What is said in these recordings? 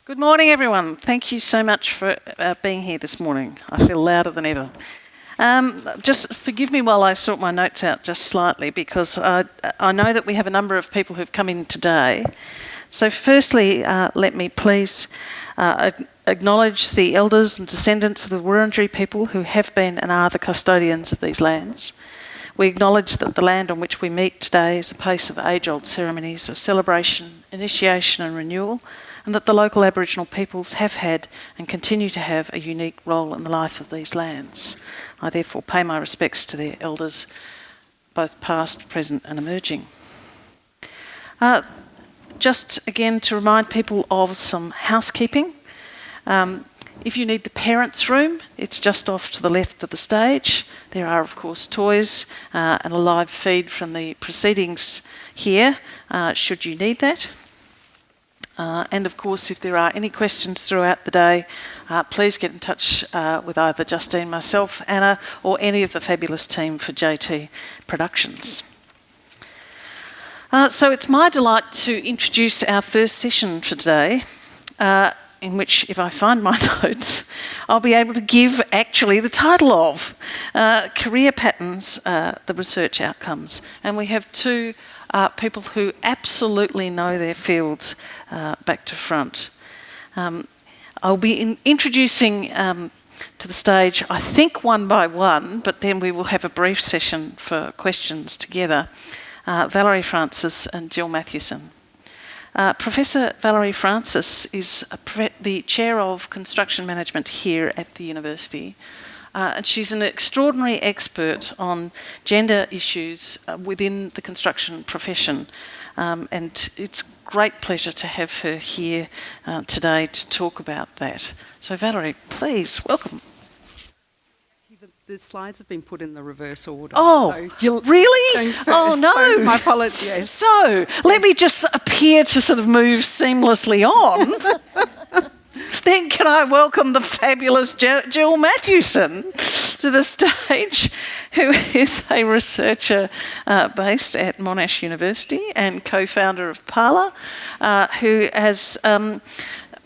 Good morning, everyone. Thank you so much for being here this morning. I feel louder than ever. Just forgive me while I sort my notes out just slightly, because I know that we have a number of people who've come in today. So firstly, let me please acknowledge the elders and descendants of the Wurundjeri people who have been and are the custodians of these lands. We acknowledge that the land on which we meet today is a place of age-old ceremonies, a celebration, initiation and renewal, and that the local Aboriginal peoples have had and continue to have a unique role in the life of these lands. I therefore pay my respects to their elders, both past, present and emerging. Just again to remind people of some housekeeping. If you need the parents' room, it's just off to the left of the stage. There are, of course, toys and a live feed from the proceedings here, should you need that. And of course, if there are any questions throughout the day, please get in touch with either Justine, myself, Anna, or any of the fabulous team for JT Productions. So it's my delight to introduce our first session for today, in which, if I find my notes, I'll be able to give actually the title of Career Patterns, the Research Outcomes. And we have two people who absolutely know their fields back to front. I'll be introducing to the stage, I think one by one, but then we will have a brief session for questions together, Valerie Francis and Gill Matthewson. Professor Valerie Francis is the Chair of Construction Management here at the university. And she's an extraordinary expert on gender issues within the construction profession. And it's a great pleasure to have her here today to talk about that. So Valerie, please, welcome. The slides have been put in the reverse order. Oh, so really? Oh, no. So my apologies. So, let me just appear to sort of move seamlessly on. Then can I welcome the fabulous Julie Willis to the stage, who is a researcher based at Monash University and co-founder of Parlour, who has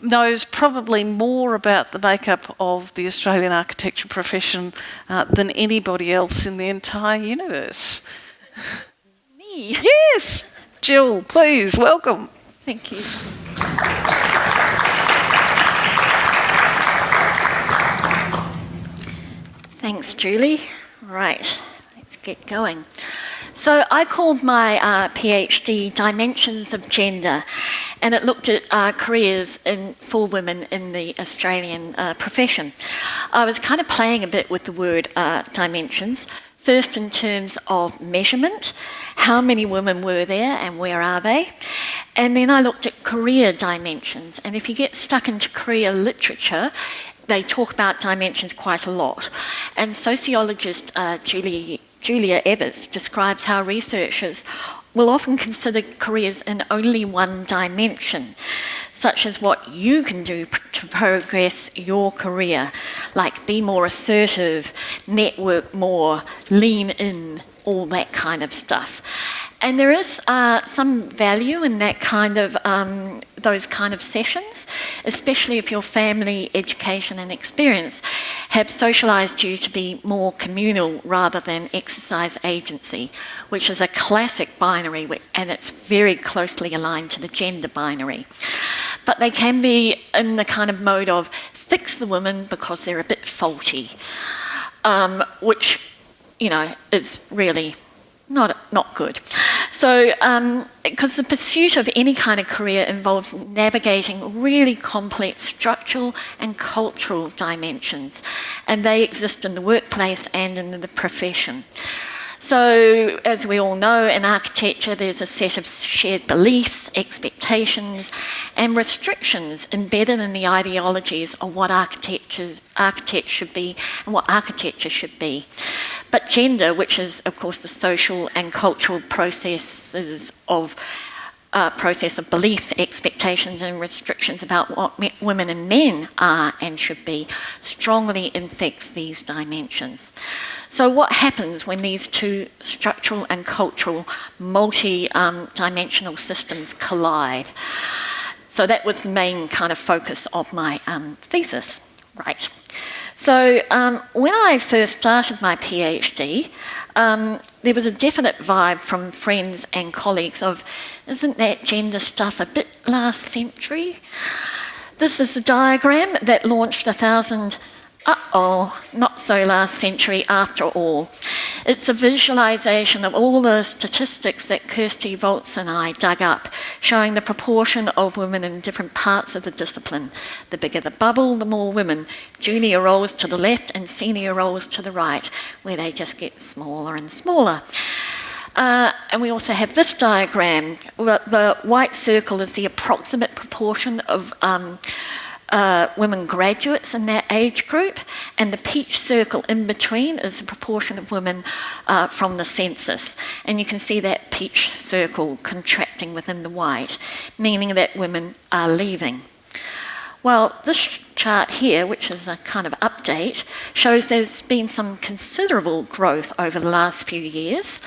knows probably more about the makeup of the Australian architecture profession than anybody else in the entire universe. Me? Yes! Gill, please, welcome. Thank you. Thanks, Julie. Right, let's get going. So I called my PhD Dimensions of Gender, and it looked at careers for women in the Australian profession. I was kind of playing a bit with the word dimensions, first in terms of measurement, how many women were there and where are they? And then I looked at career dimensions, and if you get stuck into career literature, they talk about dimensions quite a lot. And sociologist Julia Willis describes how researchers will often consider careers in only one dimension, such as what you can do to progress your career, like be more assertive, network more, lean in, all that kind of stuff. And there is some value in that kind of those kind of sessions, especially if your family, education and experience have socialised you to be more communal rather than exercise agency, which is a classic binary, and it's very closely aligned to the gender binary. But they can be in the kind of mode of fix the women because they're a bit faulty, which, you know, is really not good. So, because the pursuit of any kind of career involves navigating really complex structural and cultural dimensions, and they exist in the workplace and in the profession. So, as we all know, in architecture, there's a set of shared beliefs, expectations, and restrictions embedded in the ideologies of what architects should be and what architecture should be. But gender, which is, of course, the social and cultural process of beliefs, expectations, and restrictions about what women and men are and should be, strongly infects these dimensions. So what happens when these two structural and cultural multi-dimensional systems collide? So that was the main kind of focus of my thesis. Right. So when I first started my PhD, there was a definite vibe from friends and colleagues of, isn't that gender stuff a bit last century? This is a diagram that launched 1,000, not so last century after all. It's a visualisation of all the statistics that Kirsty Volz and I dug up, showing the proportion of women in different parts of the discipline. The bigger the bubble, the more women. Junior roles to the left and senior roles to the right, where they just get smaller and smaller. And we also have this diagram. The white circle is the approximate proportion of women graduates in that age group, and the peach circle in between is the proportion of women from the census. And you can see that peach circle contracting within the white, meaning that women are leaving. Well, this chart here, which is a kind of update, shows there's been some considerable growth over the last few years.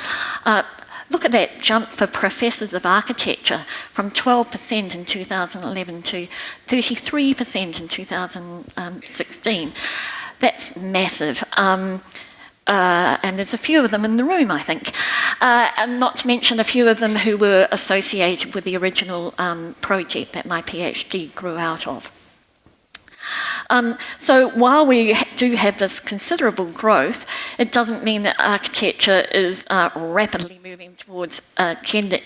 Look at that jump for professors of architecture from 12% in 2011 to 33% in 2016. That's massive. And there's a few of them in the room, I think. And not to mention a few of them who were associated with the original project that my PhD grew out of. So while we do have this considerable growth, it doesn't mean that architecture is rapidly moving towards gender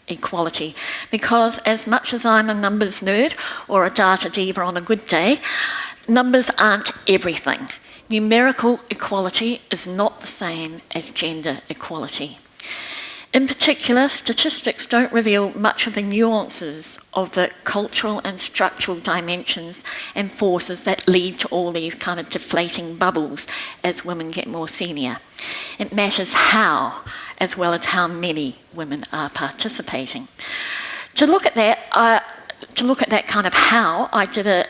equality, because as much as I'm a numbers nerd or a data diva on a good day, numbers aren't everything. Numerical equality is not the same as gender equality. In particular, statistics don't reveal much of the nuances of the cultural and structural dimensions and forces that lead to all these kind of deflating bubbles as women get more senior. It matters how, as well as how many women are participating. To look at that kind of how, I did an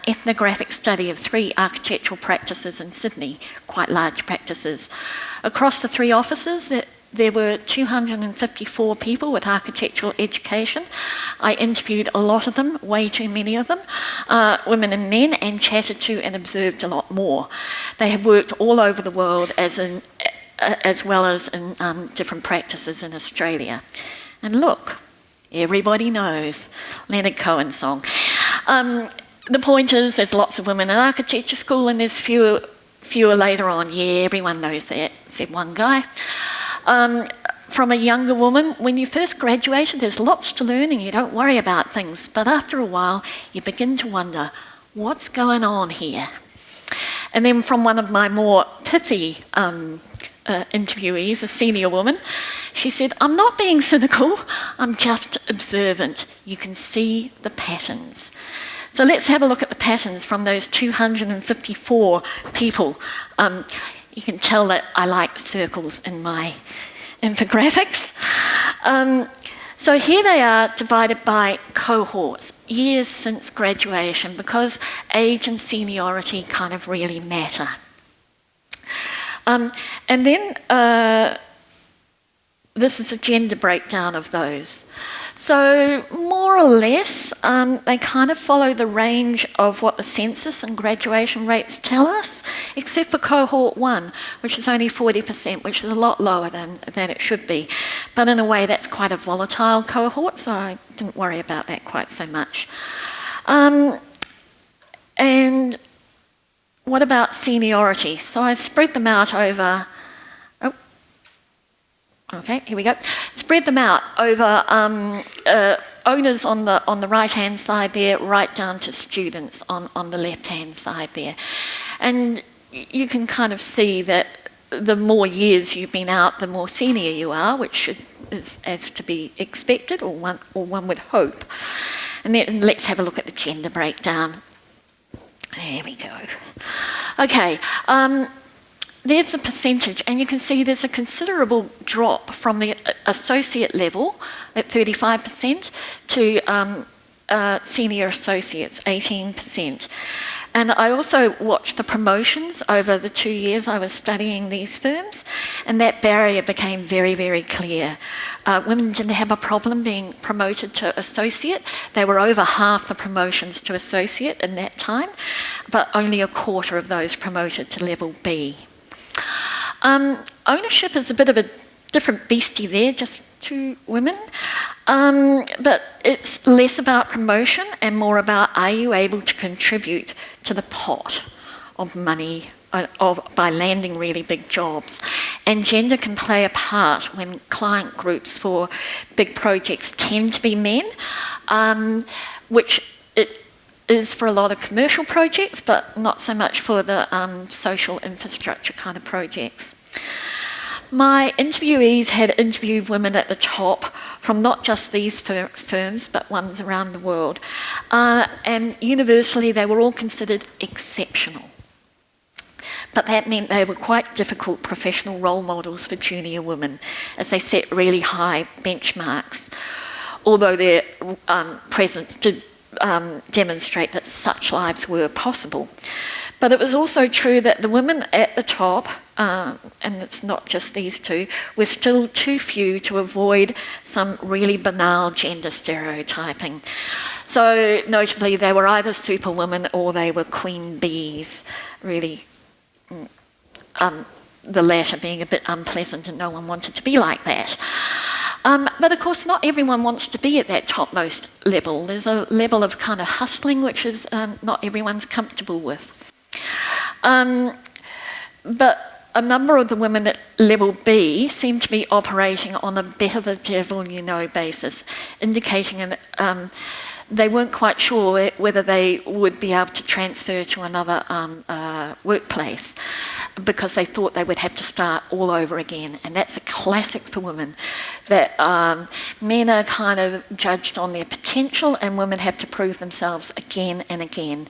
ethnographic study of 3 architectural practices in Sydney, quite large practices. Across the 3 offices, there were 254 people with architectural education. I interviewed a lot of them, way too many of them, women and men, and chatted to and observed a lot more. They have worked all over the world as well as in different practices in Australia. And look, everybody knows Leonard Cohen's song. The point is, there's lots of women in architecture school and there's fewer later on. Yeah, everyone knows that, said one guy. From a younger woman, when you first graduated, there's lots to learn and you don't worry about things. But after a while, you begin to wonder, what's going on here? And then from one of my more pithy interviewees, a senior woman, she said, I'm not being cynical, I'm just observant. You can see the patterns. So let's have a look at the patterns from those 254 people. You can tell that I like circles in my infographics. So here they are divided by cohorts, years since graduation, because age and seniority kind of really matter. And then this is a gender breakdown of those. So more or less, they kind of follow the range of what the census and graduation rates tell us, except for cohort 1, which is only 40%, which is a lot lower than it should be. But in a way, that's quite a volatile cohort, so I didn't worry about that quite so much. And what about seniority? So I spread them out over... Okay, here we go. Spread them out over owners on the right-hand side there, right down to students on the left-hand side there. And you can kind of see that the more years you've been out, the more senior you are, which is as to be expected, or one would hope. And then let's have a look at the gender breakdown. There we go. Okay. There's the percentage, and you can see there's a considerable drop from the associate level at 35% to senior associates, 18%. And I also watched the promotions over the 2 years I was studying these firms, and that barrier became very, very clear. Women didn't have a problem being promoted to associate. They were over half the promotions to associate in that time, but only a quarter of those promoted to level B. Ownership is a bit of a different beastie there, just 2 women. But it's less about promotion and more about, are you able to contribute to the pot of money by landing really big jobs? And gender can play a part when client groups for big projects tend to be men, which it is for a lot of commercial projects, but not so much for the social infrastructure kind of projects. My interviewees had interviewed women at the top from not just these firms, but ones around the world. And universally, they were all considered exceptional. But that meant they were quite difficult professional role models for junior women, as they set really high benchmarks, although their presence did demonstrate that such lives were possible. But it was also true that the women at the top, and it's not just these 2, were still too few to avoid some really banal gender stereotyping. So notably, they were either superwomen or they were queen bees, really, the latter being a bit unpleasant and no one wanted to be like that. But of course, not everyone wants to be at that topmost level. There's a level of kind of hustling which is not everyone's comfortable with. But a number of the women at level B seem to be operating on a better the devil you know basis, indicating that they weren't quite sure whether they would be able to transfer to another workplace because they thought they would have to start all over again. And that's a classic for women, that men are kind of judged on their potential and women have to prove themselves again and again.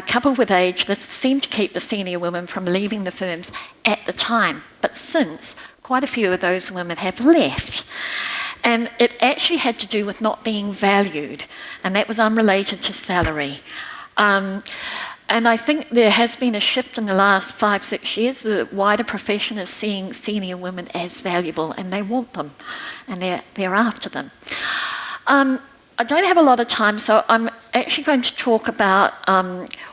Coupled with age, this seemed to keep the senior women from leaving the firms at the time. But since, quite a few of those women have left. And it actually had to do with not being valued, and that was unrelated to salary. And I think there has been a shift in the last 5-6 years. The wider profession is seeing senior women as valuable, and they want them, and they're after them. I don't have a lot of time, so I'm actually going to talk about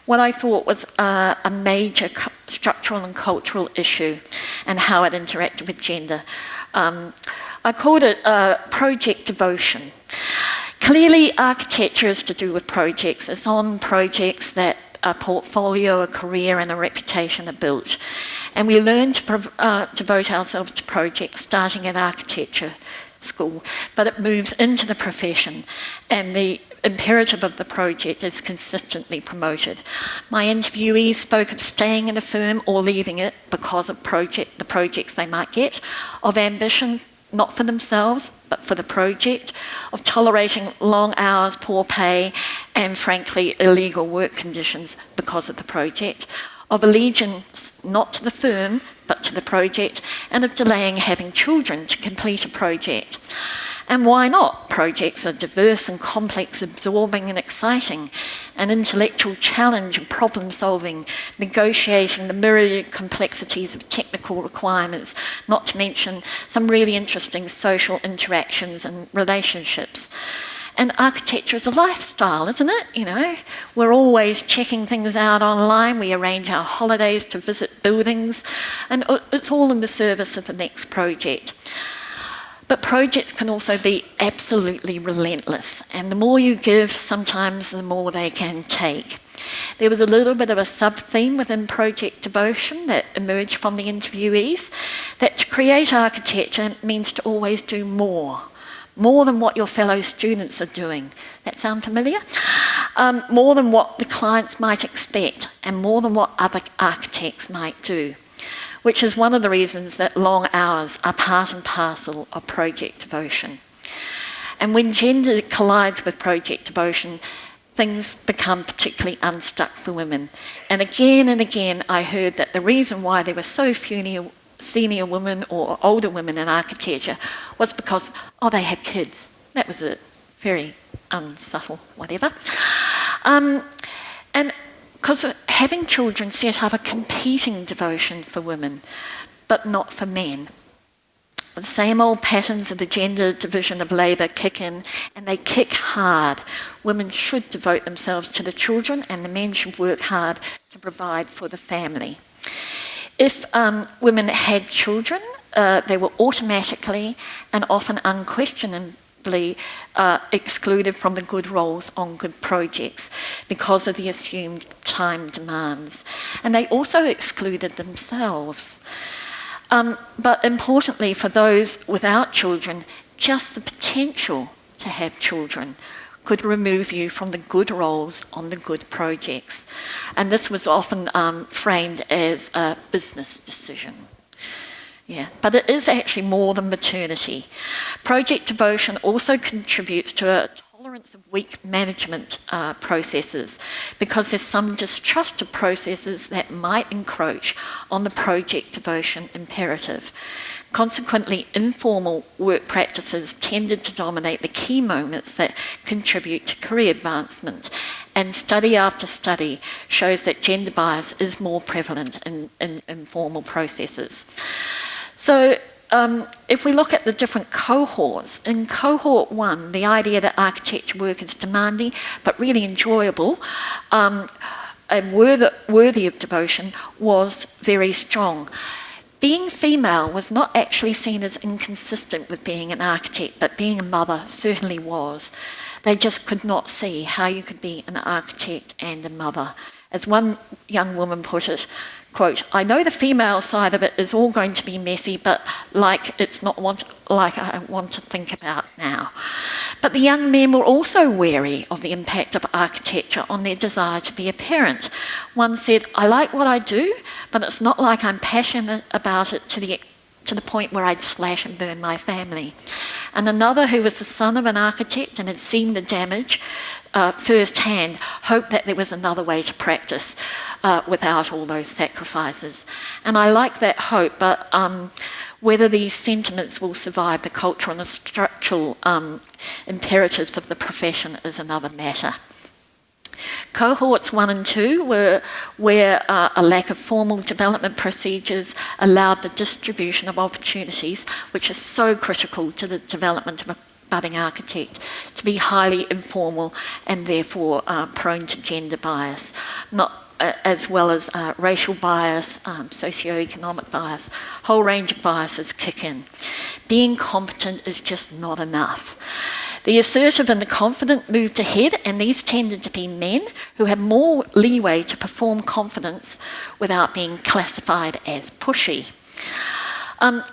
what I thought was a major structural and cultural issue and how it interacted with gender. I called it project devotion. Clearly, architecture is to do with projects. It's on projects that a portfolio, a career and a reputation are built. And we learn to devote ourselves to projects starting at architecture school, but it moves into the profession and the imperative of the project is consistently promoted. My interviewees spoke of staying in a firm or leaving it because of the projects they might get, of ambition, not for themselves, but for the project, of tolerating long hours, poor pay, and frankly, illegal work conditions because of the project, of allegiance not to the firm, but to the project, and of delaying having children to complete a project. And why not? Projects are diverse and complex, absorbing and exciting, an intellectual challenge of problem solving, negotiating the myriad complexities of technical requirements, not to mention some really interesting social interactions and relationships. And architecture is a lifestyle, isn't it? You know, we're always checking things out online, we arrange our holidays to visit buildings, and it's all in the service of the next project. But projects can also be absolutely relentless, and the more you give, sometimes the more they can take. There was a little bit of a sub-theme within project devotion that emerged from the interviewees, that to create architecture means to always do more than what your fellow students are doing. That sound familiar? More than what the clients might expect, and more than what other architects might do, which is one of the reasons that long hours are part and parcel of project devotion. And when gender collides with project devotion, things become particularly unstuck for women. And again, I heard that the reason why there were so few senior women or older women in architecture was because, they had kids. That was a very unsubtle whatever. And because having children set up a competing devotion for women, but not for men. The same old patterns of the gender division of labour kick in, and they kick hard. Women should devote themselves to the children, and the men should work hard to provide for the family. If women had children, they were automatically and often unquestionably excluded from the good roles on good projects because of the assumed time demands. And they also excluded themselves. But importantly, for those without children, just the potential to have children could remove you from the good roles on the good projects. And this was often framed as a business decision. Yeah, but it is actually more than maternity. Project devotion also contributes to a tolerance of weak management processes, because there's some distrust of processes that might encroach on the project devotion imperative. Consequently, informal work practices tended to dominate the key moments that contribute to career advancement. And study after study shows that gender bias is more prevalent in informal processes. So if we look at the different cohorts, in cohort 1, the idea that architecture work is demanding but really enjoyable and worthy of devotion was very strong. Being female was not actually seen as inconsistent with being an architect, but being a mother certainly was. They just could not see how you could be an architect and a mother. As one young woman put it, quote, "I know the female side of it is all going to be messy, but it's not like I want to think about now." But the young men were also wary of the impact of architecture on their desire to be a parent. One said, "I like what I do, but it's not like I'm passionate about it to the point where I'd slash and burn my family." And another, who was the son of an architect and had seen the damage firsthand, hoped that there was another way to practice without all those sacrifices. And I like that hope, but whether these sentiments will survive the cultural and the structural imperatives of the profession is another matter. Cohorts 1 and 2 were where a lack of formal development procedures allowed the distribution of opportunities, which is so critical to the development of a budding architect, to be highly informal and therefore prone to gender bias, as well as racial bias, socioeconomic bias. A whole range of biases kick in. Being competent is just not enough. The assertive and the confident moved ahead, and these tended to be men who had more leeway to perform confidence without being classified as pushy.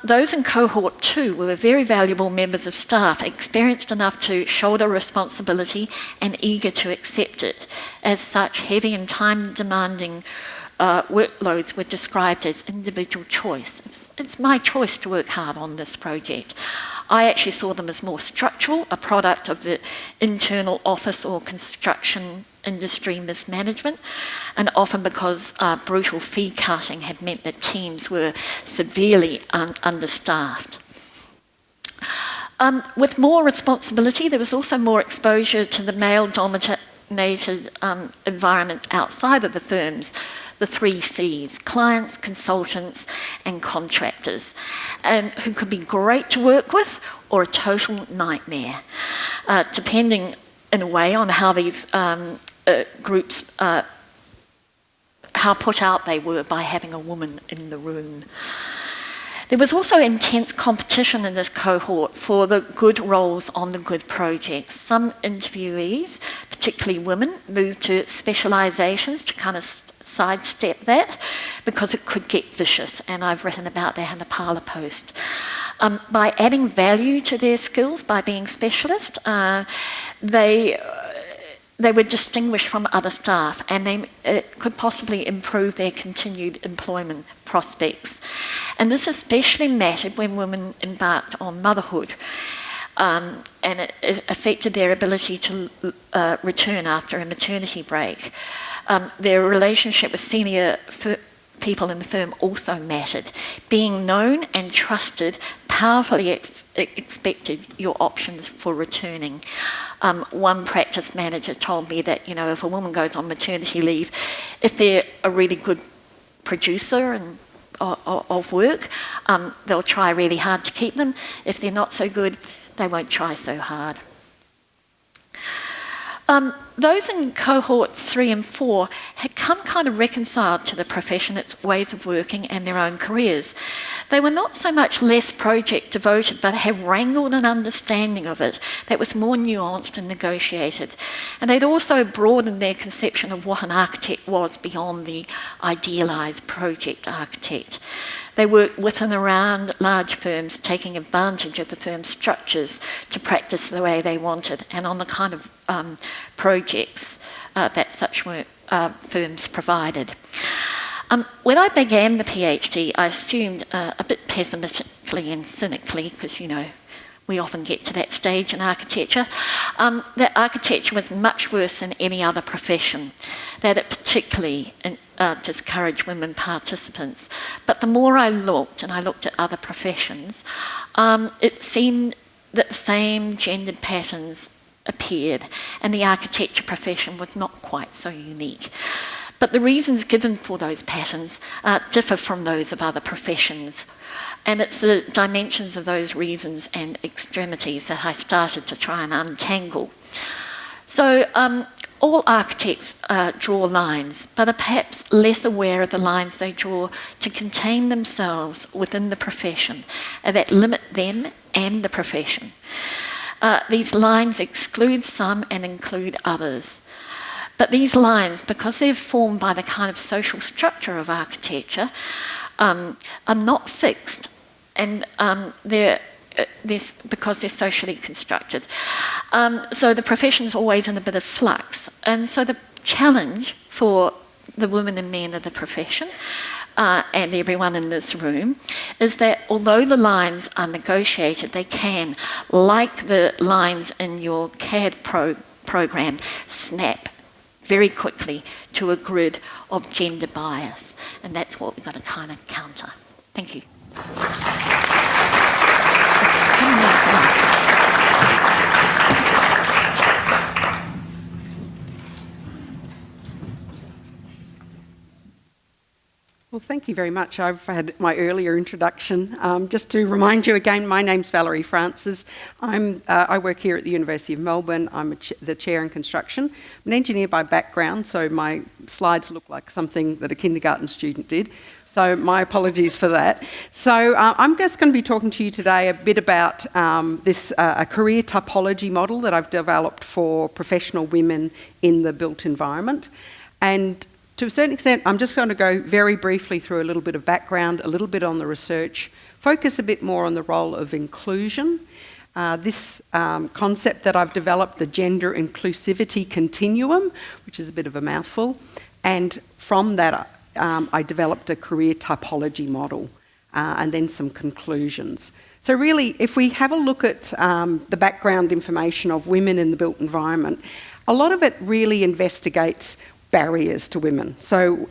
Those in cohort 2 were very valuable members of staff, experienced enough to shoulder responsibility and eager to accept it. As such, heavy and time-demanding workloads were described as individual choice. It's my choice to work hard on this project. I actually saw them as more structural, a product of the internal office or construction industry mismanagement, and often because brutal fee cutting had meant that teams were severely understaffed. With more responsibility, there was also more exposure to the male-dominated environment outside of the firms, the 3 Cs: clients, consultants, and contractors, and who could be great to work with or a total nightmare, depending in a way on how these groups, how put out they were by having a woman in the room. There was also intense competition in this cohort for the good roles on the good projects. Some interviewees, particularly women, moved to specialisations to kind of sidestep that because it could get vicious, and I've written about that in the Parlour Post. By adding value to their skills, by being specialist, they were distinguished from other staff, and it could possibly improve their continued employment prospects. And this especially mattered when women embarked on motherhood, and it affected their ability to return after a maternity break. Their relationship with senior people in the firm also mattered. Being known and trusted powerfully expected your options for returning. One practice manager told me that, if a woman goes on maternity leave, if they're a really good producer and of work, they'll try really hard to keep them. If they're not so good, they won't try so hard. Those in cohorts 3 and 4 had come kind of reconciled to the profession, its ways of working and their own careers. They were not so much less project devoted, but had wrangled an understanding of it that was more nuanced and negotiated. And they'd also broadened their conception of what an architect was beyond the idealised project architect. They worked with and around large firms, taking advantage of the firm's structures to practice the way they wanted and on the kind of projects that such firms provided. When I began the PhD, I assumed a bit pessimistically and cynically, because, we often get to that stage in architecture, that architecture was much worse than any other profession, that it particularly discouraged women participants. But the more I looked, and I looked at other professions, it seemed that the same gendered patterns appeared, and the architecture profession was not quite so unique. But the reasons given for those patterns differ from those of other professions. And it's the dimensions of those reasons and extremities that I started to try and untangle. So all architects draw lines, but are perhaps less aware of the lines they draw to contain themselves within the profession that limit them and the profession. These lines exclude some and include others. But these lines, because they're formed by the kind of social structure of architecture, are not fixed, and because they're socially constructed. So the profession's always in a bit of flux. And so the challenge for the women and men of the profession, and everyone in this room, is that although the lines are negotiated, they can, like the lines in your CAD program, snap very quickly to a grid of gender bias. And that's what we've got to kind of counter. Thank you. Well, thank you very much. I've had my earlier introduction. Just to remind you again, my name's Valerie Francis. I work here at the University of Melbourne. I'm the chair in construction. I'm an engineer by background, so my slides look like something that a kindergarten student did. So my apologies for that. So I'm just going to be talking to you today a bit about a career typology model that I've developed for professional women in the built environment. And to a certain extent, I'm just going to go very briefly through a little bit of background, a little bit on the research, focus a bit more on the role of inclusion. This concept that I've developed, the gender inclusivity continuum, which is a bit of a mouthful, and from that I developed a career typology model and then some conclusions. So really, if we have a look at the background information of women in the built environment, a lot of it really investigates barriers to women,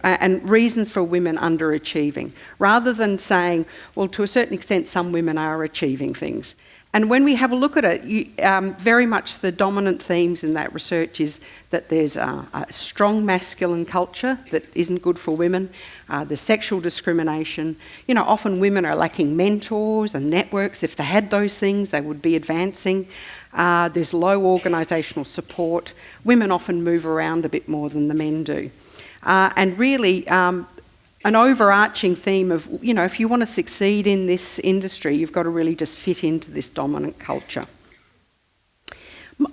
and reasons for women underachieving, rather than saying, well, to a certain extent, some women are achieving things. And when we have a look at it, very much the dominant themes in that research is that there's a strong masculine culture that isn't good for women, there's sexual discrimination. Often women are lacking mentors and networks. If they had those things, they would be advancing. There's low organisational support. Women often move around a bit more than the men do. And really, an overarching theme of, if you want to succeed in this industry, you've got to really just fit into this dominant culture.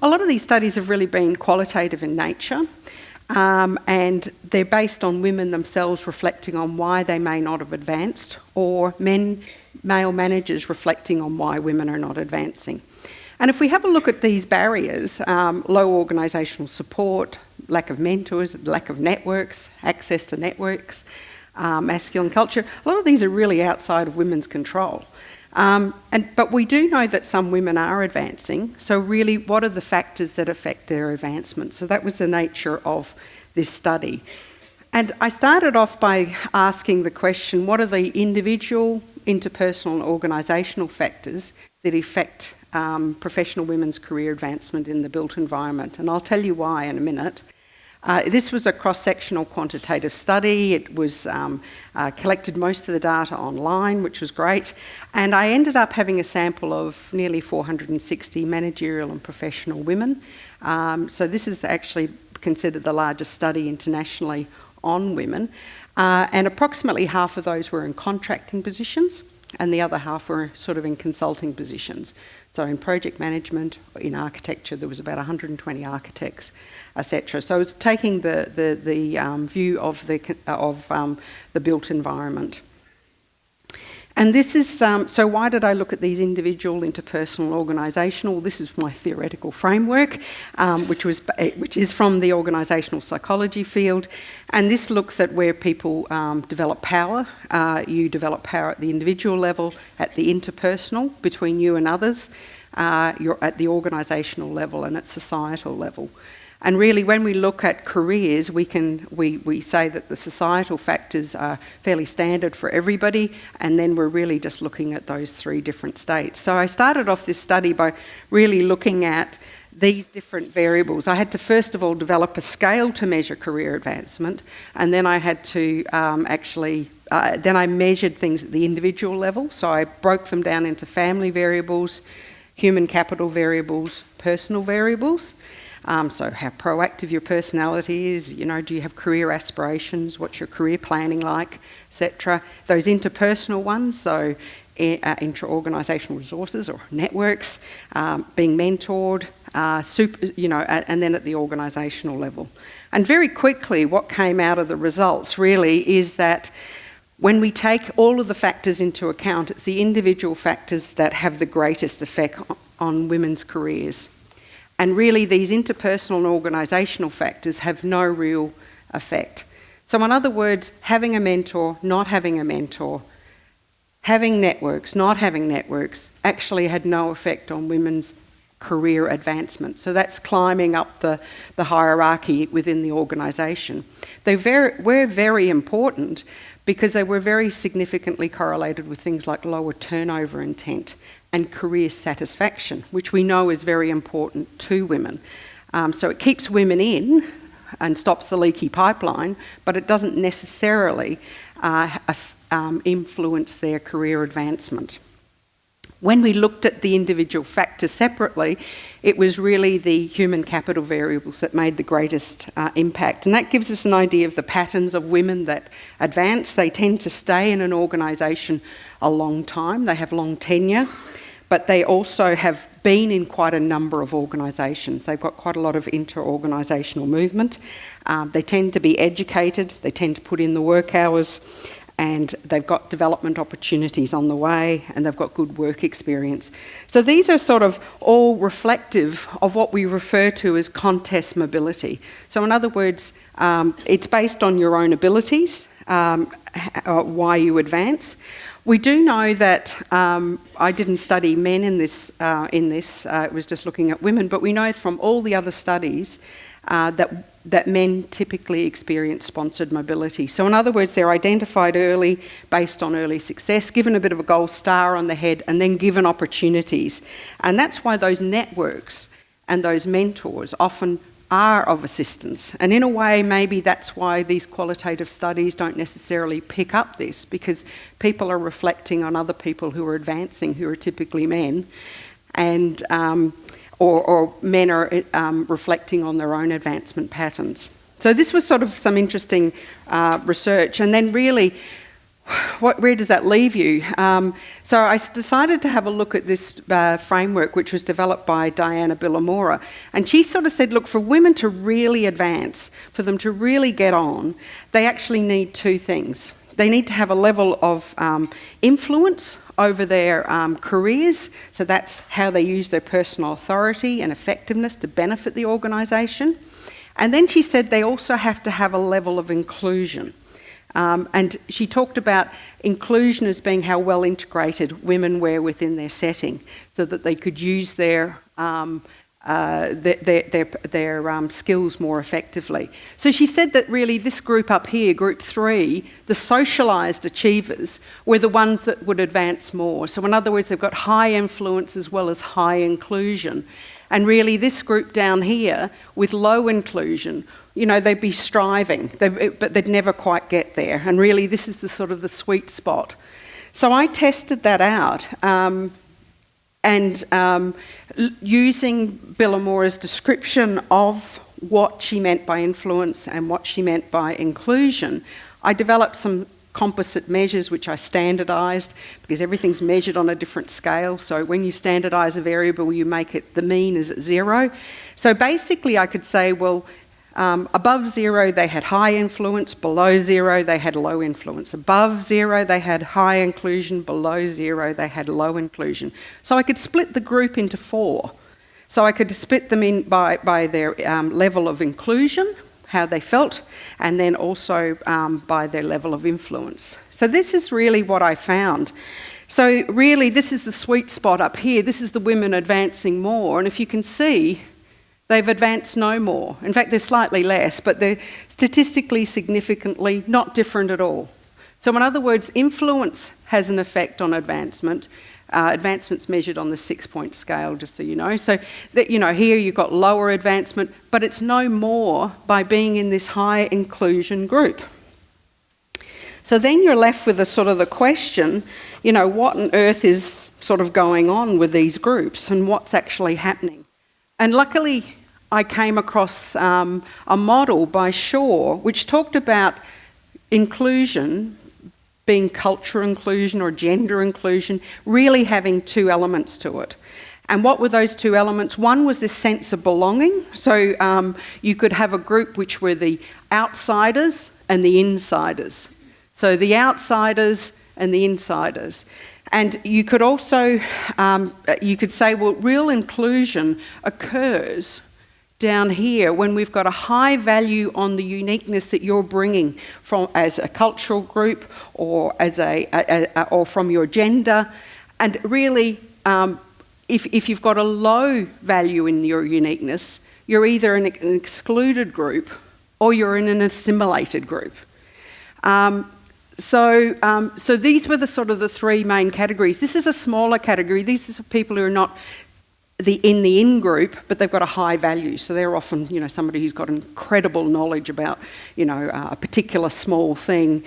A lot of these studies have really been qualitative in nature, and they're based on women themselves reflecting on why they may not have advanced, or male managers reflecting on why women are not advancing. And if we have a look at these barriers, low organisational support, lack of mentors, lack of networks, access to networks, masculine culture, a lot of these are really outside of women's control. But we do know that some women are advancing, so really what are the factors that affect their advancement? So that was the nature of this study. And I started off by asking the question, what are the individual, interpersonal and organisational factors that affect professional women's career advancement in the built environment? And I'll tell you why in a minute. This was a cross-sectional quantitative study. It was collected most of the data online, which was great. And I ended up having a sample of nearly 460 managerial and professional women. So this is actually considered the largest study internationally on women. And approximately half of those were in contracting positions, and the other half were sort of in consulting positions. So in project management, in architecture, there was about 120 architects, etc. So I was taking the view of the built environment. And this is, so why did I look at these individual, interpersonal, organisational? This is my theoretical framework, which is from the organisational psychology field. And this looks at where people develop power. You develop power at the individual level, at the interpersonal, between you and others. You're at the organisational level and at societal level. And really, when we look at careers, we say that the societal factors are fairly standard for everybody, and then we're really just looking at those three different states. So I started off this study by really looking at these different variables. I had to first of all develop a scale to measure career advancement, and then I had to then I measured things at the individual level. So I broke them down into family variables, human capital variables, personal variables. So how proactive your personality is, do you have career aspirations, what's your career planning like, etc. Those interpersonal ones, so intra-organisational resources or networks, being mentored, and then at the organisational level. And very quickly what came out of the results really is that when we take all of the factors into account, it's the individual factors that have the greatest effect on women's careers. And really, these interpersonal and organisational factors have no real effect. So in other words, having a mentor, not having a mentor, having networks, not having networks, actually had no effect on women's career advancement. So that's climbing up the hierarchy within the organisation. They were very important because they were very significantly correlated with things like lower turnover intent and career satisfaction, which we know is very important to women. So it keeps women in and stops the leaky pipeline, but it doesn't necessarily influence their career advancement. When we looked at the individual factors separately, it was really the human capital variables that made the greatest impact. And that gives us an idea of the patterns of women that advance. They tend to stay in an organisation a long time. They have long tenure, but they also have been in quite a number of organisations. They've got quite a lot of inter-organisational movement. They tend to be educated. They tend to put in the work hours, and they've got development opportunities on the way, and they've got good work experience. So these are sort of all reflective of what we refer to as contest mobility. So in other words, it's based on your own abilities, why you advance. We do know that, I didn't study men in this, it was just looking at women, but we know from all the other studies that men typically experience sponsored mobility. So in other words, they're identified early based on early success, given a bit of a gold star on the head, and then given opportunities. And that's why those networks and those mentors often are of assistance. And in a way, maybe that's why these qualitative studies don't necessarily pick up this, because people are reflecting on other people who are advancing, who are typically men, and or men are reflecting on their own advancement patterns. So this was sort of some interesting research. And then really, where does that leave you? So I decided to have a look at this framework, which was developed by Diana Billamora. And she sort of said, look, for women to really advance, for them to really get on, they actually need two things. They need to have a level of influence over their careers, so that's how they use their personal authority and effectiveness to benefit the organisation. And then she said they also have to have a level of inclusion. And she talked about inclusion as being how well integrated women were within their setting, so that they could use their their skills more effectively. So she said that really this group up here, group 3, the socialised achievers, were the ones that would advance more. So in other words, they've got high influence as well as high inclusion. And really this group down here with low inclusion, you know, they'd be striving, but they'd never quite get there. And really this is the sort of the sweet spot. So I tested that out. Using Billamora's description of what she meant by influence and what she meant by inclusion, I developed some composite measures which I standardised, because everything's measured on a different scale. So when you standardise a variable, you make it, the mean is at 0. So basically I could say, well, above 0 they had high influence, below 0 they had low influence. Above 0 they had high inclusion, below 0 they had low inclusion. So I could split the group into 4. So I could split them in by their level of inclusion, how they felt, and then also by their level of influence. So this is really what I found. So really this is the sweet spot up here. This is the women advancing more, and if you can see, they've advanced no more. In fact, they're slightly less, but they're statistically significantly not different at all. So in other words, influence has an effect on advancement. Advancement's measured on the 6-point scale, just so you know. So that, you know, here you've got lower advancement, but it's no more by being in this high inclusion group. So then you're left with the question, you know, what on earth is sort of going on with these groups and what's actually happening? And luckily, I came across a model by Shaw which talked about inclusion being cultural inclusion or gender inclusion, really having 2 elements to it. And what were those 2 elements? One was this sense of belonging. So you could have a group which were the outsiders and the insiders. So the outsiders and the insiders. And you could also, you could say, well, real inclusion occurs down here when we've got a high value on the uniqueness that you're bringing from as a cultural group or as or from your gender. And really, if you've got a low value in your uniqueness, you're either in an excluded group or you're in an assimilated group. So these were the sort of the 3 main categories. This is a smaller category. These are people who are not in the in-group, but they've got a high value. So they're often, you know, somebody who's got incredible knowledge about, you know, a particular small thing,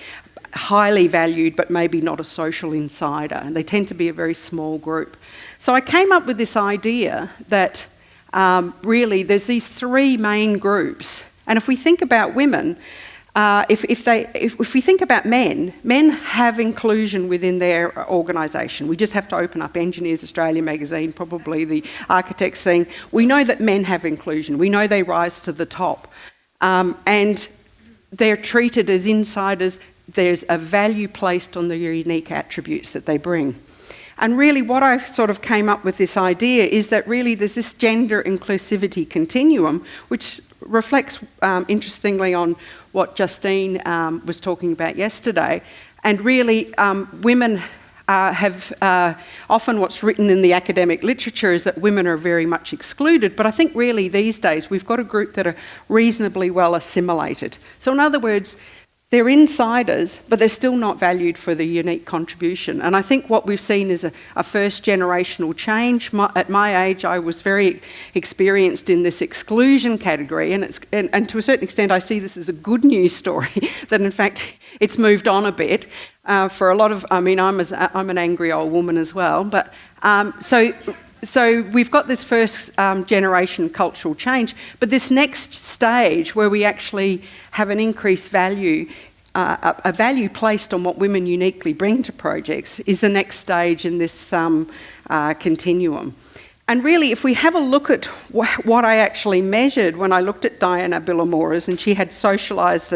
highly valued, but maybe not a social insider. And they tend to be a very small group. So I came up with this idea that really there's these 3 main groups. And if we think about women, if we think about men have inclusion within their organisation. We just have to open up Engineers Australia magazine, probably the architects thing. We know that men have inclusion. We know they rise to the top. And they're treated as insiders. There's a value placed on the unique attributes that they bring. And really what I sort of came up with this idea is that really there's this gender inclusivity continuum, which reflects interestingly on what Justine was talking about yesterday. And really women have often what's written in the academic literature is that women are very much excluded, but I think really these days we've got a group that are reasonably well assimilated. So in other words, they're insiders, but they're still not valued for the unique contribution. And I think what we've seen is a first generational change. At my age, I was very experienced in this exclusion category, and to a certain extent, I see this as a good news story, that in fact, it's moved on a bit. For a lot of, I mean, I'm an angry old woman as well, but so we've got this first generation cultural change, but this next stage where we actually have an increased value, a value placed on what women uniquely bring to projects, is the next stage in this continuum. And really, if we have a look at what I actually measured when I looked at Diana Billamora's, and she had socialised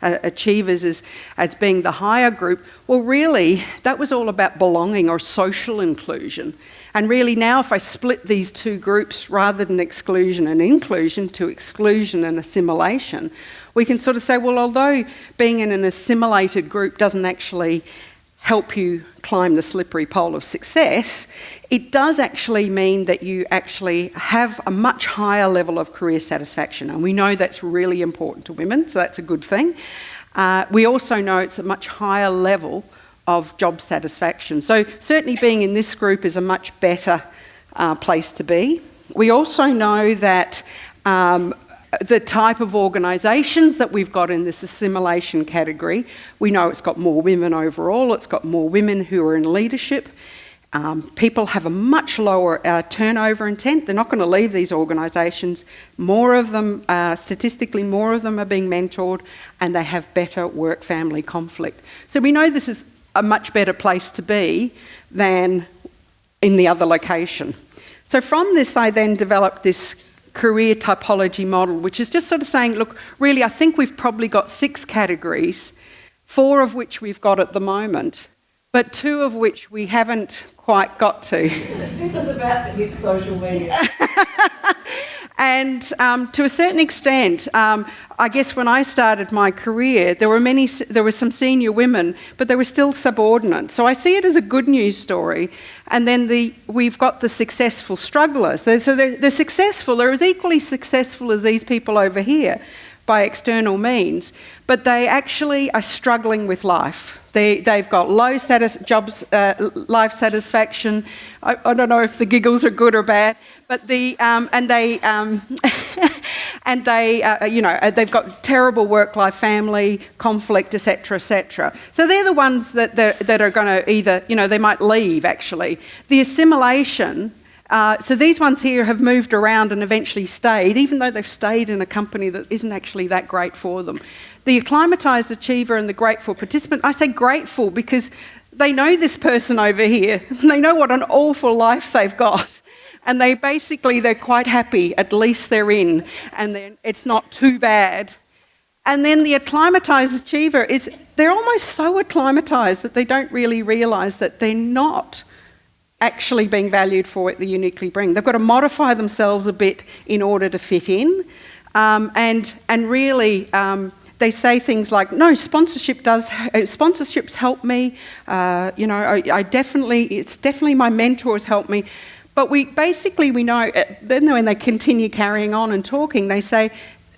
achievers as being the higher group, well really, that was all about belonging or social inclusion. And really now if I split these 2 groups rather than exclusion and inclusion to exclusion and assimilation, we can sort of say, well, although being in an assimilated group doesn't actually help you climb the slippery pole of success, it does actually mean that you actually have a much higher level of career satisfaction. And we know that's really important to women, so that's a good thing. We also know it's a much higher level of job satisfaction. So certainly being in this group is a much better place to be. We also know that the type of organisations that we've got in this assimilation category, we know it's got more women overall, it's got more women who are in leadership. People have a much lower turnover intent. They're not going to leave these organisations. More of them, statistically, more of them are being mentored, and they have better work-family conflict. So we know this is a much better place to be than in the other location. So from this, I then developed this career typology model, which is just sort of saying, look, really, I think we've probably got 6 categories, 4 of which we've got at the moment, but 2 of which we haven't quite got to. This is about to hit social media. And to a certain extent, I guess when I started my career, there were some senior women, but they were still subordinate. So I see it as a good news story. And then we've got the successful strugglers. So they're successful. They're as equally successful as these people over here by external means, but they actually are struggling with life. They've got low life satisfaction. I don't know if the giggles are good or bad, but they've got terrible work-life family conflict, etc., etc. So they're the ones that are going to either, they might leave actually. The assimilation. So these ones here have moved around and eventually stayed, even though they've stayed in a company that isn't actually that great for them. The acclimatised achiever and the grateful participant, I say grateful because they know this person over here. They know what an awful life they've got. And they're quite happy, at least they're in, and then it's not too bad. And then the acclimatised achiever they're almost so acclimatised that they don't really realise that they're not actually being valued for what they uniquely bring. They've got to modify themselves a bit in order to fit in. And really, they say things like, no, sponsorships help me. It's definitely my mentors help me. But we know, then when they continue carrying on and talking, they say,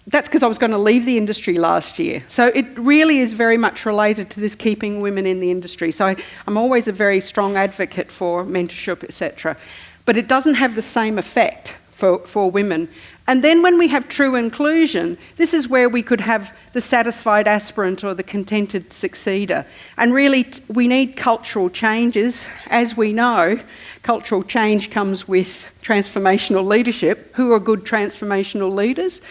that's because I was going to leave the industry last year. So it really is very much related to this keeping women in the industry. So I'm always a very strong advocate for mentorship, etc. But it doesn't have the same effect for women. And then when we have true inclusion, this is where we could have the satisfied aspirant or the contented succeeder. And really, we need cultural changes. As we know, cultural change comes with transformational leadership. Who are good transformational leaders?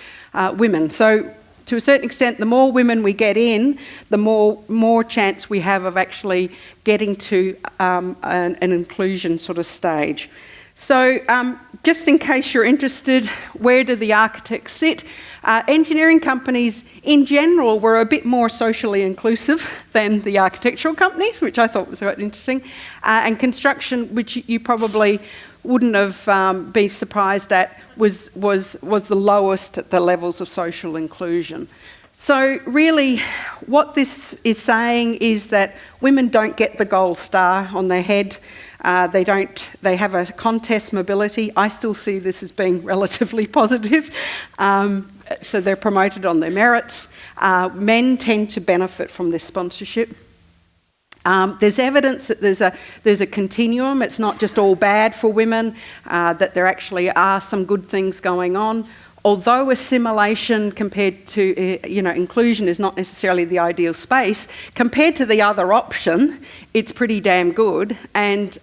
Women. So to a certain extent, the more women we get in, the more chance we have of actually getting to an inclusion sort of stage. So just in case you're interested, where do the architects sit? Engineering companies in general were a bit more socially inclusive than the architectural companies, which I thought was quite interesting. And construction, which you probably wouldn't have been surprised at, was the lowest at the levels of social inclusion. So really, what this is saying is that women don't get the gold star on their head. They have a contest mobility. I still see this as being relatively positive. So they're promoted on their merits. Men tend to benefit from this sponsorship. There's evidence that there's a continuum. It's not just all bad for women, that there actually are some good things going on. Although assimilation compared to inclusion is not necessarily the ideal space, compared to the other option, it's pretty damn good. And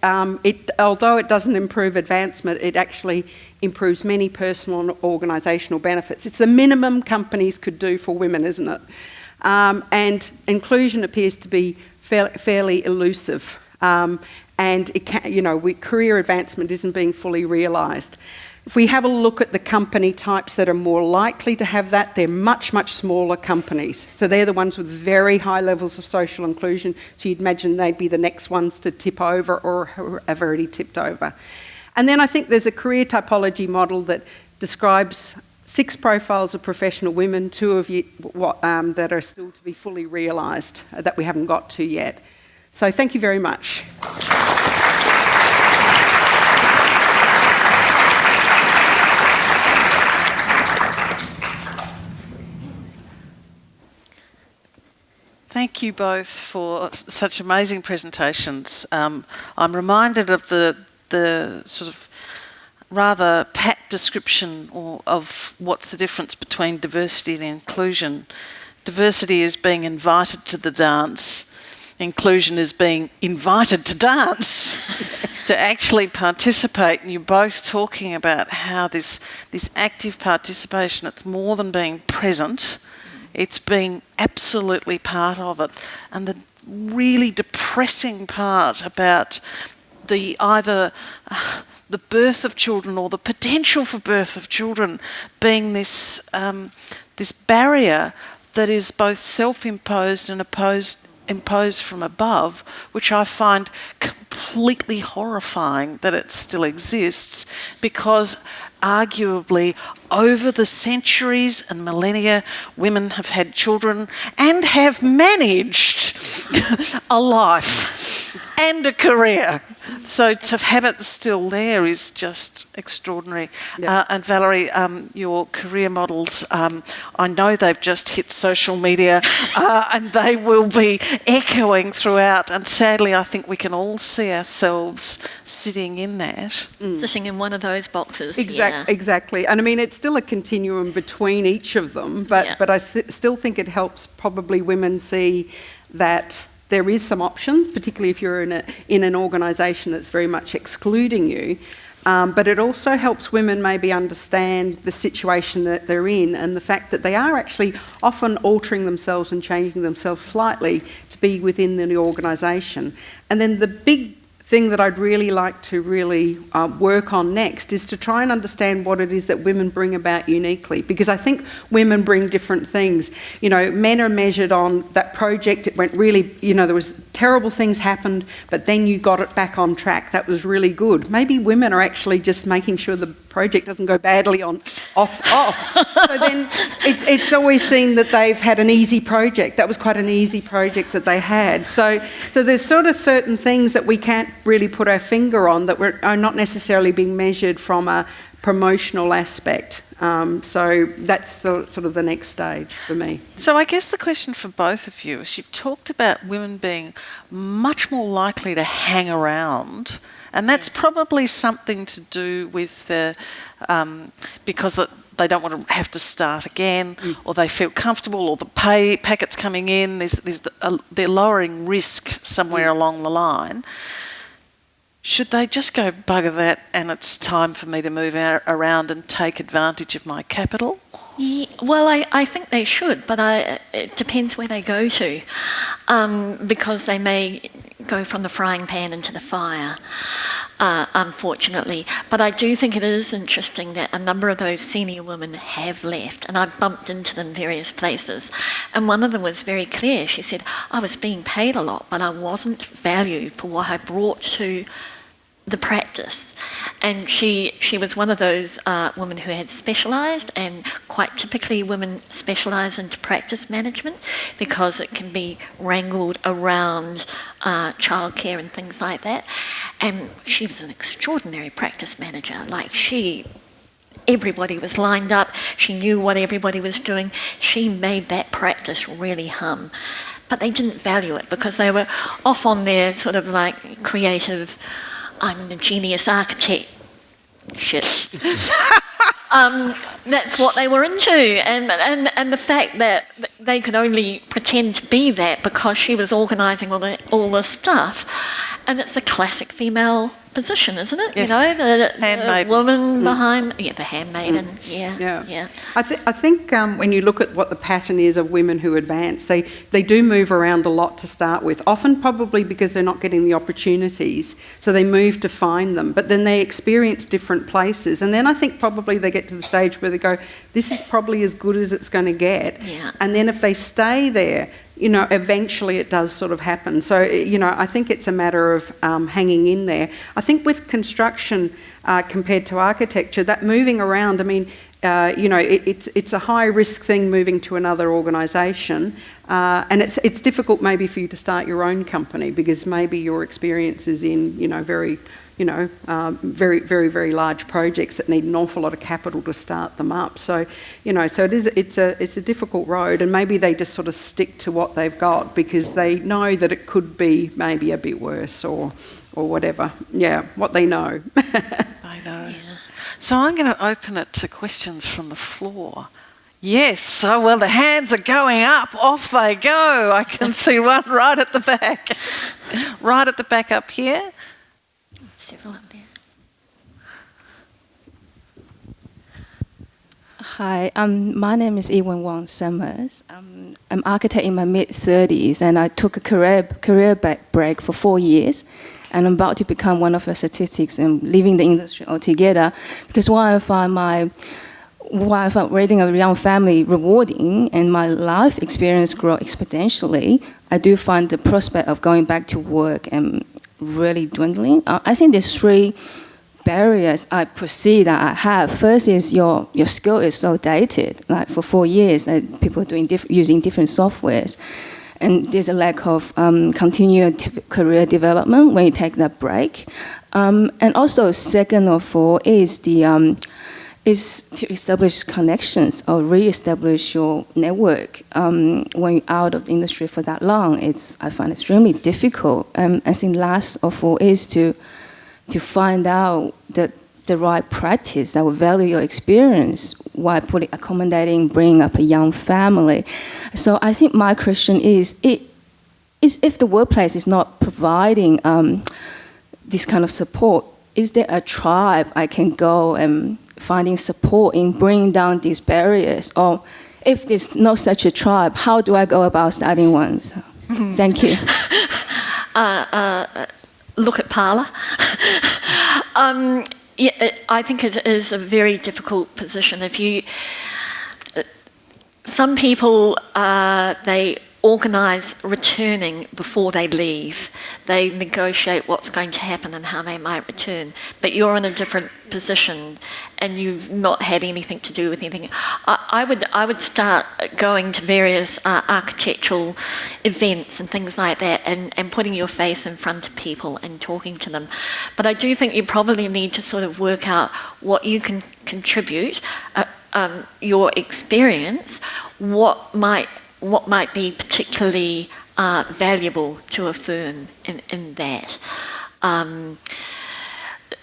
although it doesn't improve advancement, it actually improves many personal and organisational benefits. It's the minimum companies could do for women, isn't it? And inclusion appears to be fairly elusive, and career advancement isn't being fully realised. If we have a look at the company types that are more likely to have that, they're much, much smaller companies. So they're the ones with very high levels of social inclusion. So you'd imagine they'd be the next ones to tip over or have already tipped over. And then I think there's a career typology model that describes 6 profiles of professional women, 2 of you that are still to be fully realised, that we haven't got to yet. So thank you very much. Thank you both for such amazing presentations. I'm reminded of the sort of rather pat description of what's the difference between diversity and inclusion. Diversity is being invited to the dance. Inclusion is being invited to dance, to actually participate. And you're both talking about how this active participation, it's more than being present, it's being absolutely part of it. And the really depressing part about either the birth of children or the potential for birth of children being this barrier that is both self-imposed and imposed from above, which I find completely horrifying that it still exists, because arguably over the centuries and millennia women have had children and have managed a life and a career. So to have it still there is just extraordinary. Yeah. And Valerie, your career models, I know they've just hit social media and they will be echoing throughout. And sadly, I think we can all see ourselves sitting in that. Sitting in one of those boxes. Exactly. And I mean, it's still a continuum between each of them, but I still think it helps probably women see that there is some options, particularly if you're in an organisation that's very much excluding you. But it also helps women maybe understand the situation that they're in and the fact that they are actually often altering themselves and changing themselves slightly to be within the organisation. And then the big thing that I'd really like to work on next is to try and understand what it is that women bring about uniquely, because I think women bring different things. You know, men are measured on that project, it went really, there was terrible things happened, but then you got it back on track, that was really good. Maybe women are actually just making sure the project doesn't go badly off. So then it's always seen that they've had an easy project. That was quite an easy project that they had. So there's sort of certain things that we can't really put our finger on that are not necessarily being measured from a promotional aspect. So that's sort of the next stage for me. So I guess the question for both of you is, you've talked about women being much more likely to hang around, and that's probably something to do with because they don't want to have to start again, or they feel comfortable, or the pay packet's coming in, they're lowering risk somewhere along the line. Should they just go, bugger that, and it's time for me to move around and take advantage of my capital? Yeah, well, I think they should, but it depends where they go to, because they may go from the frying pan into the fire, unfortunately. But I do think it is interesting that a number of those senior women have left, and I've bumped into them various places. And one of them was very clear. She said, I was being paid a lot, but I wasn't valued for what I brought to the practice. And she was one of those women who had specialised, and quite typically women specialise into practice management because it can be wrangled around childcare and things like that. And she was an extraordinary practice manager. Everybody was lined up. She knew what everybody was doing. She made that practice really hum. But they didn't value it because they were off on their sort of like creative, I'm the genius architect shit. That's what they were into, and the fact that they could only pretend to be that because she was organising all the stuff, and it's a classic female position, isn't it? Yes. The woman behind, the handmaiden. Yeah. I think when you look at what the pattern is of women who advance, they do move around a lot to start with, often probably because they're not getting the opportunities, so they move to find them, but then they experience different places, and then I think probably they get to the stage where they go, this is probably as good as it's going to get. Yeah. And then if they stay there, eventually it does sort of happen. So, I think it's a matter of hanging in there. I think with construction compared to architecture, that moving around, I mean, it's a high risk thing moving to another organisation, and it's difficult maybe for you to start your own company because maybe your experience is in very very, very, very large projects that need an awful lot of capital to start them up. So, it's a difficult road, and maybe they just sort of stick to what they've got because they know that it could be maybe a bit worse or whatever. Yeah, what they know. I know. Yeah. So I'm going to open it to questions from the floor. Yes, well, the hands are going up. Off they go. I can see one right at the back. Right at the back up here. Several up there. Hi, my name is Ewan Wong Summers. I'm an architect in my mid-30s, and I took a career break for 4 years, and I'm about to become one of the statistics and leaving the industry altogether because while I find raising a young family rewarding and my life experience grow exponentially, I do find the prospect of going back to work really dwindling. I think there's 3 barriers I perceive that I have. First is your skill is so dated. Like for 4 years, people are using different softwares, and there's a lack of continued career development when you take that break. And also, second of all, is is to establish connections or re-establish your network. When you're out of the industry for that long, I find extremely difficult. I think last of all is to find out the right practice that will value your experience while accommodating, bringing up a young family. So I think my question is if the workplace is not providing this kind of support, is there a tribe I can go and finding support in bringing down these barriers? Or if there's no such a tribe, how do I go about starting one? So, thank you. Look at Parla. I think it is a very difficult position. Some people, they organise returning before they leave. They negotiate what's going to happen and how they might return. But you're in a different position and you've not had anything to do with anything. I would start going to various architectural events and things like that and putting your face in front of people and talking to them. But I do think you probably need to sort of work out what you can contribute, your experience, what might be particularly valuable to a firm in that.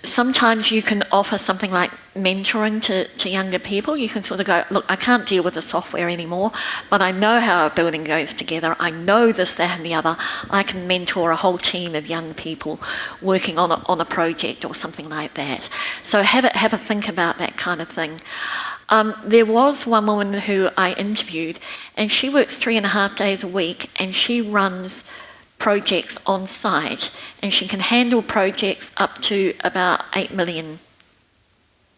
Sometimes you can offer something like mentoring to younger people. You can sort of go, look, I can't deal with the software anymore, but I know how a building goes together. I know this, that and the other. I can mentor a whole team of young people working on a project or something like that. So have a think about that kind of thing. There was one woman who I interviewed, and she works 3.5 days a week, and she runs projects on site, and she can handle projects up to about $8 million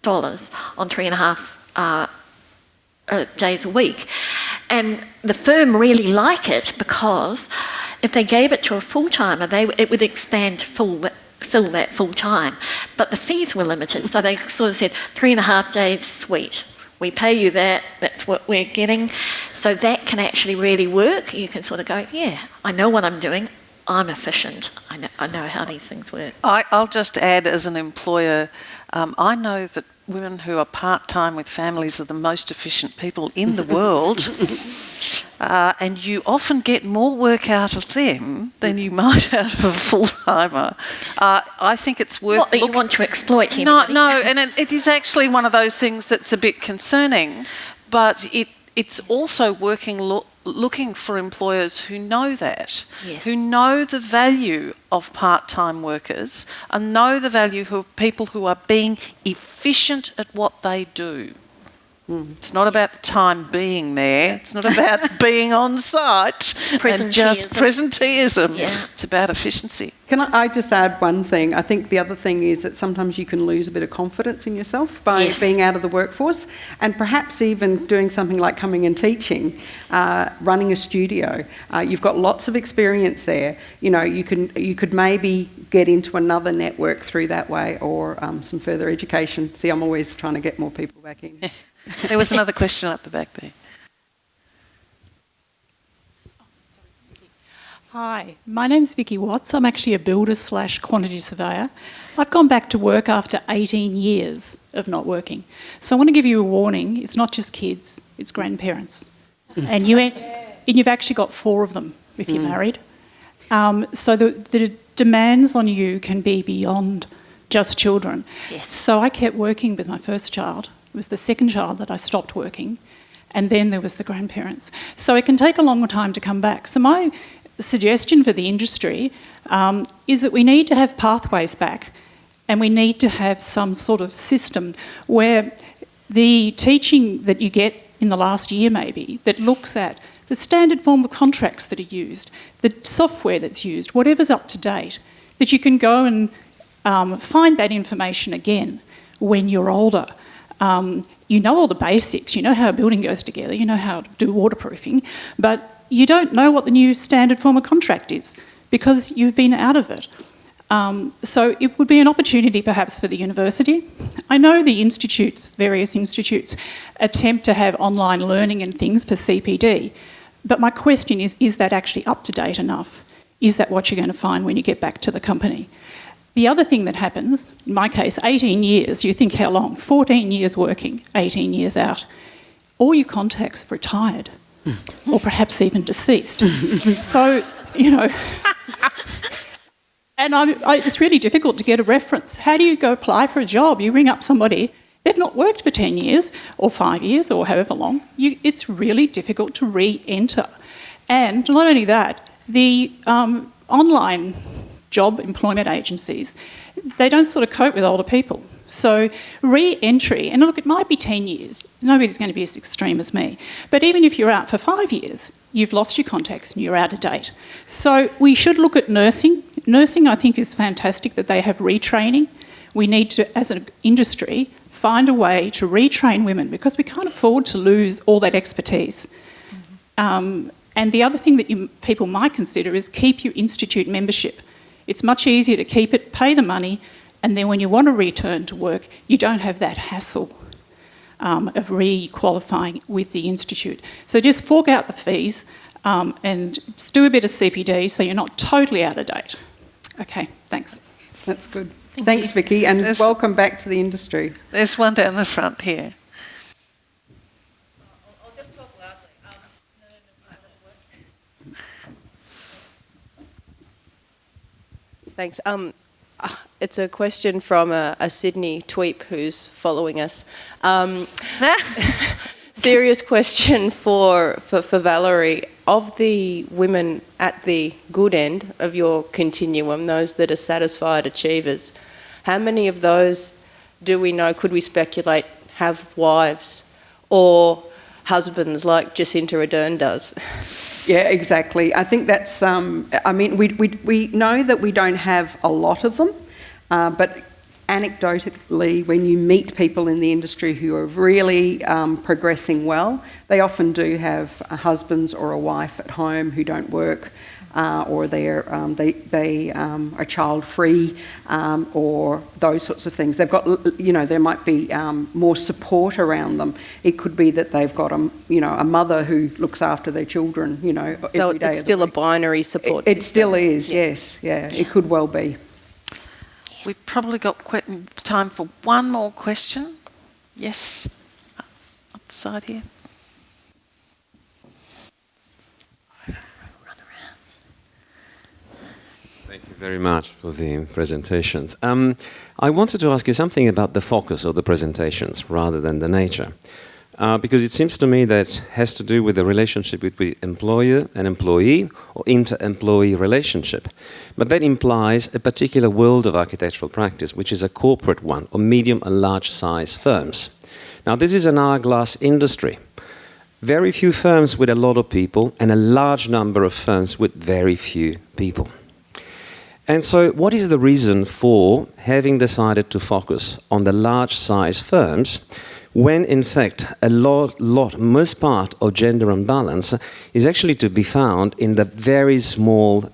on 3.5 days a week. And the firm really like it because if they gave it to a full-timer, it would expand fill that full time. But the fees were limited, so they sort of said 3.5 days, sweet. We pay you that's what we're getting. So that can actually really work. You can sort of go, yeah, I know what I'm doing. I'm efficient. I know how these things work. I'll just add as an employer, I know that women who are part-time with families are the most efficient people in the world. And you often get more work out of them than you might out of a full-timer. I think it's worth... Not that you want to exploit him. No, and it is actually one of those things that's a bit concerning, but it's also looking for employers who know that, yes, who know the value of part-time workers and know the value of people who are being efficient at what they do. It's not about the time being there. It's not about being on site and just presenteeism. Yeah. It's about efficiency. Can I just add one thing? I think the other thing is that sometimes you can lose a bit of confidence in yourself by being out of the workforce, and perhaps even doing something like coming and teaching, running a studio. You've got lots of experience there. You know, you could maybe get into another network through that way, or some further education. See, I'm always trying to get more people back in. There was another question up the back there. Hi, my name's Vicky Watts. I'm actually a builder/quantity surveyor. I've gone back to work after 18 years of not working. So I want to give you a warning. It's not just kids, it's grandparents. And you've actually got 4 of them if you're married. So the demands on you can be beyond just children. Yes. So I kept working with my first child. It was the second child that I stopped working. And then there was the grandparents. So it can take a long time to come back. So my suggestion for the industry is that we need to have pathways back, and we need to have some sort of system where the teaching that you get in the last year maybe that looks at the standard form of contracts that are used, the software that's used, whatever's up to date, that you can go and find that information again when you're older. You know all the basics, you know how a building goes together, you know how to do waterproofing, but you don't know what the new standard form of contract is because you've been out of it. So it would be an opportunity perhaps for the university. I know the institutes, various institutes, attempt to have online learning and things for CPD, but my question is that actually up to date enough? Is that what you're going to find when you get back to the company? The other thing that happens, in my case, 18 years, you think how long? 14 years working, 18 years out. All your contacts have retired, or perhaps even deceased. So, you know, and it's really difficult to get a reference. How do you go apply for a job? You ring up somebody, they've not worked for 10 years or 5 years or however long. It's really difficult to re-enter. And not only that, the online job employment agencies, they don't sort of cope with older people. So re-entry, and look, it might be 10 years. Nobody's going to be as extreme as me. But even if you're out for 5 years, you've lost your contacts and you're out of date. So we should look at nursing. Nursing, I think, is fantastic that they have retraining. We need to, as an industry, find a way to retrain women because we can't afford to lose all that expertise. And the other thing that people might consider is keep your institute membership. It's much easier to keep it, pay the money, and then when you want to return to work, you don't have that hassle of re-qualifying with the institute. So just fork out the fees and just do a bit of CPD so you're not totally out of date. Okay, thanks. That's good. Thanks, Vicky, and welcome back to the industry. There's one down the front here. I'll just talk loudly. Thanks. It's a question from a Sydney tweep who's following us. Serious question for Valerie. Of the women at the good end of your continuum, those that are satisfied achievers, how many of those do we know, could we speculate, have wives or husbands like Jacinta Ardern does? Yeah, exactly. I think that's, I mean, we know that we don't have a lot of them, but anecdotally, when you meet people in the industry who are really progressing well, they often do have husbands or a wife at home who don't work, or they are child-free, or those sorts of things. They've got, you know, there might be more support around them. It could be that they've got a mother who looks after their children, you know, so every day. it's still a binary support It still is, yes, yeah. It could well be. We've probably got time for one more question. Yes, up the side here. Thank you very much for the presentations. I wanted to ask you something about the focus of the presentations rather than the nature. Because it seems to me that has to do with the relationship between employer and employee or inter-employee relationship. But that implies a particular world of architectural practice, which is a corporate one, or medium and large size firms. Now, this is an hourglass industry. Very few firms with a lot of people and a large number of firms with very few people. And so what is the reason for having decided to focus on the large size firms when in fact most part of gender imbalance is actually to be found in the very small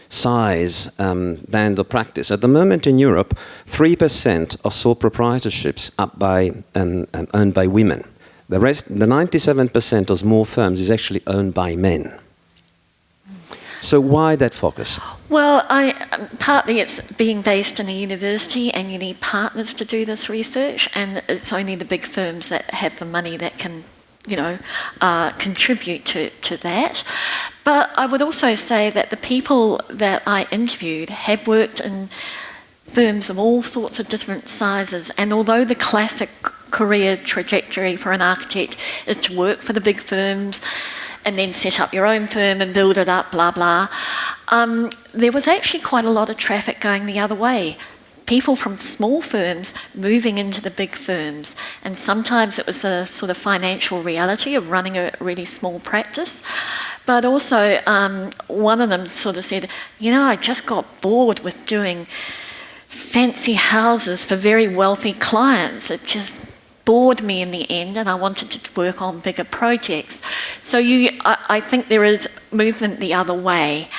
size band of practice. At the moment in Europe, 3% of sole proprietorships owned by women. The rest, the 97% of small firms, is actually owned by men. So why that focus? Well, partly it's being based in a university and you need partners to do this research, and it's only the big firms that have the money that can, contribute to that. But I would also say that the people that I interviewed have worked in firms of all sorts of different sizes, and although the classic career trajectory for an architect is to work for the big firms and then set up your own firm and build it up, blah, blah. There was actually quite a lot of traffic going the other way. People from small firms moving into the big firms. And sometimes it was a sort of financial reality of running a really small practice. But also, one of them sort of said, I just got bored with doing fancy houses for very wealthy clients. It just bored me in the end, and I wanted to work on bigger projects. So I think there is movement the other way.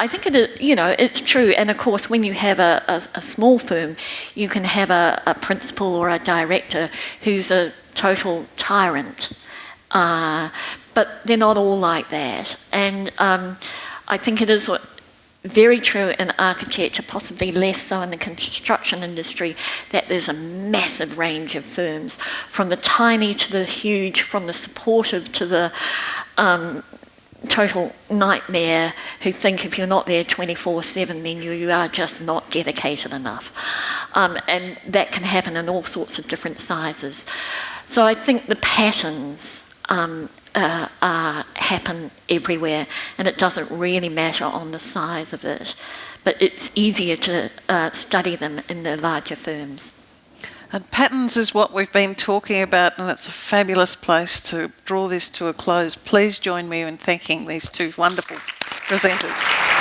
I think it is, it's true. And of course, when you have a small firm, you can have a principal or a director who's a total tyrant. But they're not all like that. And I think it is very true in architecture, possibly less so in the construction industry, that there's a massive range of firms, from the tiny to the huge, from the supportive to the total nightmare, who think if you're not there 24/7 then you are just not dedicated enough. And that can happen in all sorts of different sizes. So I think the patterns happen everywhere, and it doesn't really matter on the size of it, but it's easier to study them in the larger firms. And patterns is what we've been talking about, and it's a fabulous place to draw this to a close. Please join me in thanking these two wonderful presenters.